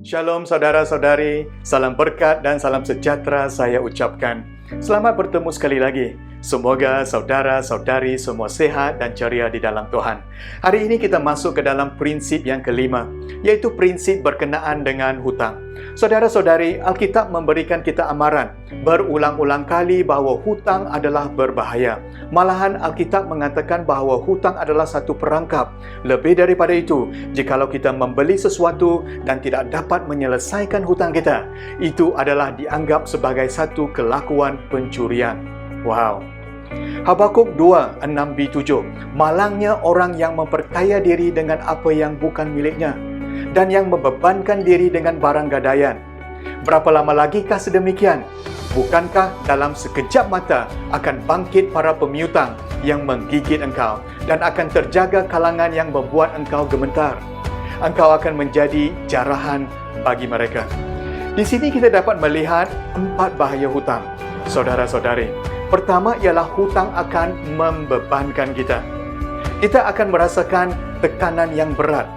Shalom saudara-saudari, salam berkat dan salam sejahtera saya ucapkan. Selamat bertemu sekali lagi. Semoga saudara-saudari semua sehat dan ceria di dalam Tuhan. Hari ini kita masuk ke dalam prinsip yang kelima, yaitu prinsip berkenaan dengan hutang. Saudara-saudari, Alkitab memberikan kita amaran berulang-ulang kali bahawa hutang adalah berbahaya. Malahan Alkitab mengatakan bahawa hutang adalah satu perangkap. Lebih daripada itu, jikalau kita membeli sesuatu dan tidak dapat menyelesaikan hutang kita, itu adalah dianggap sebagai satu kelakuan pencurian. Wow. Habakuk 2, 6b-7. Malangnya orang yang memperkaya diri dengan apa yang bukan miliknya dan yang membebankan diri dengan barang gadaian. Berapa lama lagikah sedemikian? Bukankah dalam sekejap mata akan bangkit para pemiutang yang menggigit engkau dan akan terjaga kalangan yang membuat engkau gemetar? Engkau akan menjadi jarahan bagi mereka. Di sini kita dapat melihat 4 bahaya hutang. Saudara-saudari, pertama ialah hutang akan membebankan kita. Kita akan merasakan tekanan yang berat.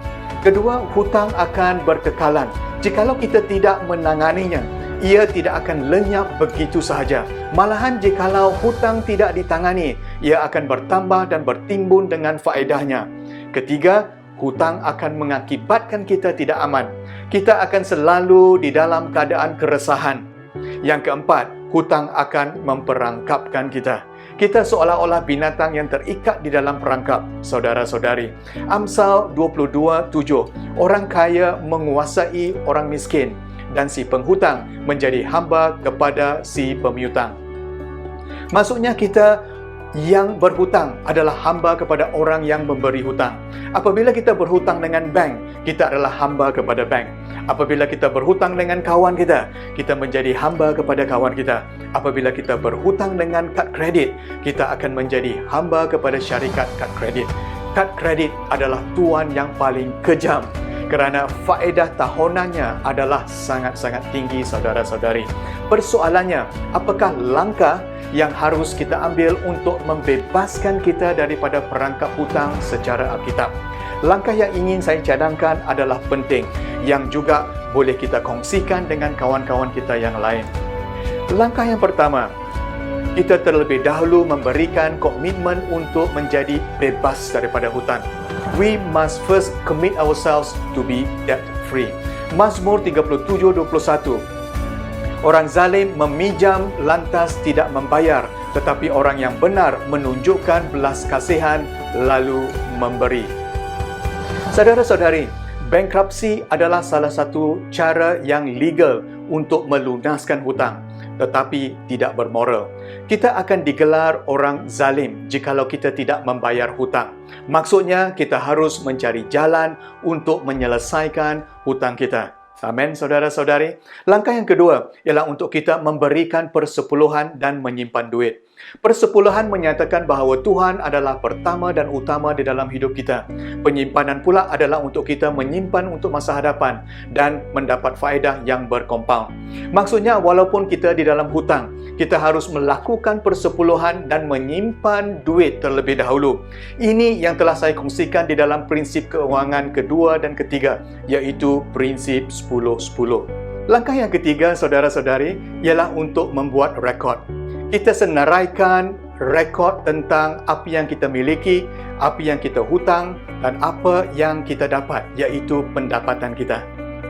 Kedua, hutang akan berkekalan. Jikalau kita tidak menanganinya, ia tidak akan lenyap begitu sahaja. Malahan jikalau hutang tidak ditangani, ia akan bertambah dan bertimbun dengan faedahnya. Ketiga, hutang akan mengakibatkan kita tidak aman. Kita akan selalu di dalam keadaan keresahan. Yang keempat, hutang akan memperangkapkan kita. Kita seolah-olah binatang yang terikat di dalam perangkap. Saudara-saudari, Amsal 22:7. Orang kaya menguasai orang miskin dan si penghutang menjadi hamba kepada si pemiutang. Maksudnya kita yang berhutang adalah hamba kepada orang yang memberi hutang. Apabila kita berhutang dengan bank, kita adalah hamba kepada bank. Apabila kita berhutang dengan kawan kita, kita menjadi hamba kepada kawan kita. Apabila kita berhutang dengan kad kredit, kita akan menjadi hamba kepada syarikat kad kredit. Kad kredit adalah tuan yang paling kejam kerana faedah tahunannya adalah sangat-sangat tinggi, saudara-saudari. Persoalannya, apakah langkah yang harus kita ambil untuk membebaskan kita daripada perangkap hutang secara Alkitab? Langkah yang ingin saya cadangkan adalah penting, yang juga boleh kita kongsikan dengan kawan-kawan kita yang lain. Langkah yang pertama, kita terlebih dahulu memberikan komitmen untuk menjadi bebas daripada hutang. We must first commit ourselves to be debt free. Mazmur 37:21. Orang zalim meminjam lantas tidak membayar, tetapi orang yang benar menunjukkan belas kasihan lalu memberi. Saudara-saudari, bankruptcy adalah salah satu cara yang legal untuk melunaskan hutang, tetapi tidak bermoral. Kita akan digelar orang zalim jikalau kita tidak membayar hutang. Maksudnya, kita harus mencari jalan untuk menyelesaikan hutang kita. Amin, saudara-saudari. Langkah yang kedua ialah untuk kita memberikan persepuluhan dan menyimpan duit. Persepuluhan menyatakan bahawa Tuhan adalah pertama dan utama di dalam hidup kita. Penyimpanan pula adalah untuk kita menyimpan untuk masa hadapan dan mendapat faedah yang berkompaun. Maksudnya, walaupun kita di dalam hutang, kita harus melakukan persepuluhan dan menyimpan duit terlebih dahulu. Ini yang telah saya kongsikan di dalam prinsip keuangan kedua dan ketiga, iaitu prinsip 10-10. Langkah yang ketiga, saudara-saudari, ialah untuk membuat rekod. Kita senaraikan rekod tentang apa yang kita miliki, apa yang kita hutang dan apa yang kita dapat, iaitu pendapatan kita.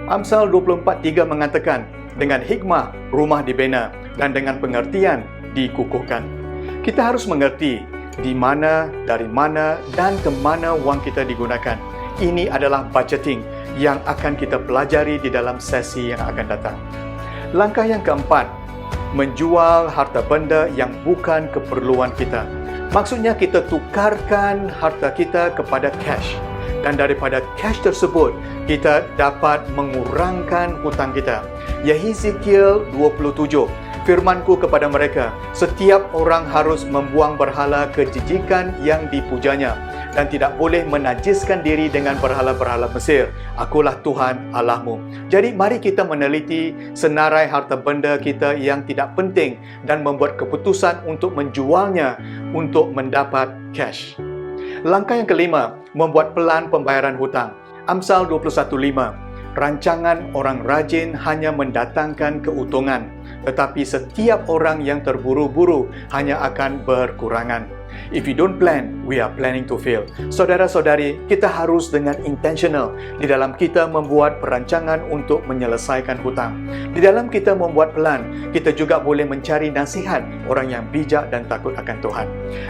Amsal 24:3 mengatakan, dengan hikmah rumah dibina dan dengan pengertian dikukuhkan. Kita harus mengerti di mana, dari mana dan ke mana wang kita digunakan. Ini adalah budgeting yang akan kita pelajari di dalam sesi yang akan datang. Langkah yang keempat, menjual harta benda yang bukan keperluan kita. Maksudnya kita tukarkan harta kita kepada cash. Dan daripada cash tersebut, kita dapat mengurangkan hutang kita. Yehizikiel 27. Firmanku kepada mereka, setiap orang harus membuang berhala kejijikan yang dipujanya dan tidak boleh menajiskan diri dengan berhala-berhala Mesir. Akulah Tuhan Allahmu. Jadi mari kita meneliti senarai harta benda kita yang tidak penting dan membuat keputusan untuk menjualnya untuk mendapat cash. Langkah yang kelima, membuat pelan pembayaran hutang. Amsal 21:5. Rancangan orang rajin hanya mendatangkan keuntungan, tetapi setiap orang yang terburu-buru hanya akan berkurangan. If you don't plan, we are planning to fail. Saudara-saudari, kita harus dengan intentional di dalam kita membuat perancangan untuk menyelesaikan hutang. Di dalam kita membuat plan, kita juga boleh mencari nasihat orang yang bijak dan takut akan Tuhan.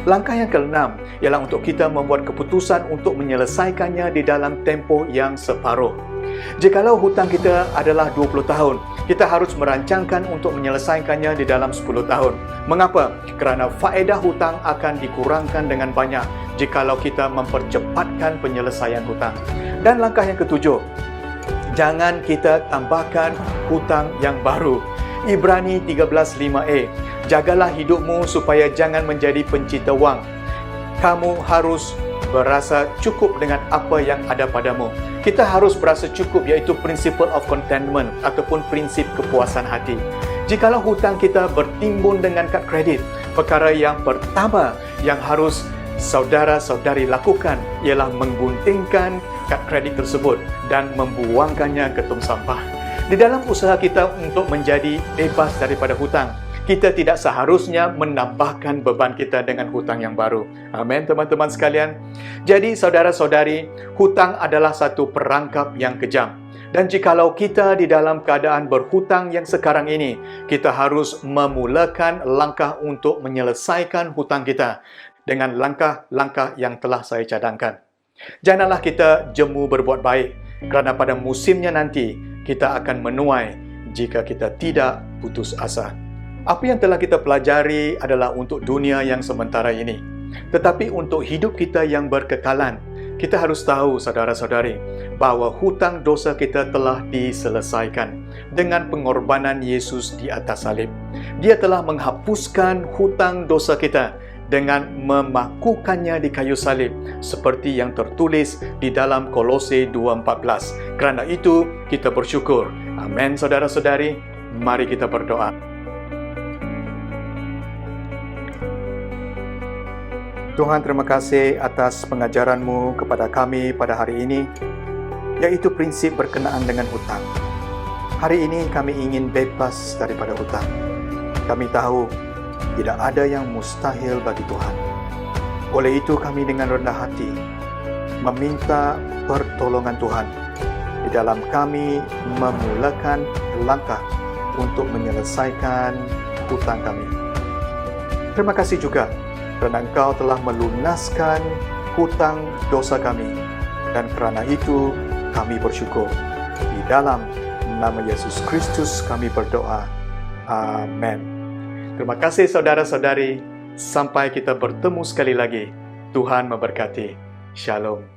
Langkah yang keenam ialah untuk kita membuat keputusan untuk menyelesaikannya di dalam tempoh yang separuh. Jikalau hutang kita adalah 20 tahun, kita harus merancangkan untuk menyelesaikannya di dalam 10 tahun. Mengapa? Kerana faedah hutang akan dikurangkan dengan banyak jikalau kita mempercepatkan penyelesaian hutang. Dan langkah yang ketujuh, jangan kita tambahkan hutang yang baru. Ibrani 13:5a, jagalah hidupmu supaya jangan menjadi pencita wang. Kamu harus berasa cukup dengan apa yang ada padamu. Kita harus berasa cukup, iaitu principle of contentment ataupun prinsip kepuasan hati. Jikalau hutang kita bertimbun dengan kad kredit, perkara yang pertama yang harus saudara-saudari lakukan ialah mengguntingkan kad kredit tersebut dan membuangkannya ke tong sampah. Di dalam usaha kita untuk menjadi bebas daripada hutang, kita tidak seharusnya menambahkan beban kita dengan hutang yang baru. Amin, teman-teman sekalian. Jadi, saudara-saudari, hutang adalah satu perangkap yang kejam. Dan jikalau kita di dalam keadaan berhutang yang sekarang ini, kita harus memulakan langkah untuk menyelesaikan hutang kita dengan langkah-langkah yang telah saya cadangkan. Janganlah kita jemu berbuat baik, kerana pada musimnya nanti, kita akan menuai jika kita tidak putus asa. Apa yang telah kita pelajari adalah untuk dunia yang sementara ini. Tetapi untuk hidup kita yang berkekalan, kita harus tahu, saudara-saudari, bahawa hutang dosa kita telah diselesaikan dengan pengorbanan Yesus di atas salib. Dia telah menghapuskan hutang dosa kita dengan memakukannya di kayu salib, seperti yang tertulis di dalam Kolose 2:14. Kerana itu, kita bersyukur. Amin, saudara-saudari. Mari kita berdoa. Tuhan, terima kasih atas pengajaran-Mu kepada kami pada hari ini, yaitu prinsip berkenaan dengan hutang. Hari ini kami ingin bebas daripada hutang. Kami tahu tidak ada yang mustahil bagi Tuhan. Oleh itu kami dengan rendah hati meminta pertolongan Tuhan di dalam kami memulakan langkah untuk menyelesaikan hutang kami. Terima kasih juga kerana Engkau telah melunaskan hutang dosa kami, dan kerana itu kami bersyukur. Di dalam nama Yesus Kristus kami berdoa. Amin. Terima kasih saudara-saudari. Sampai kita bertemu sekali lagi. Tuhan memberkati. Shalom.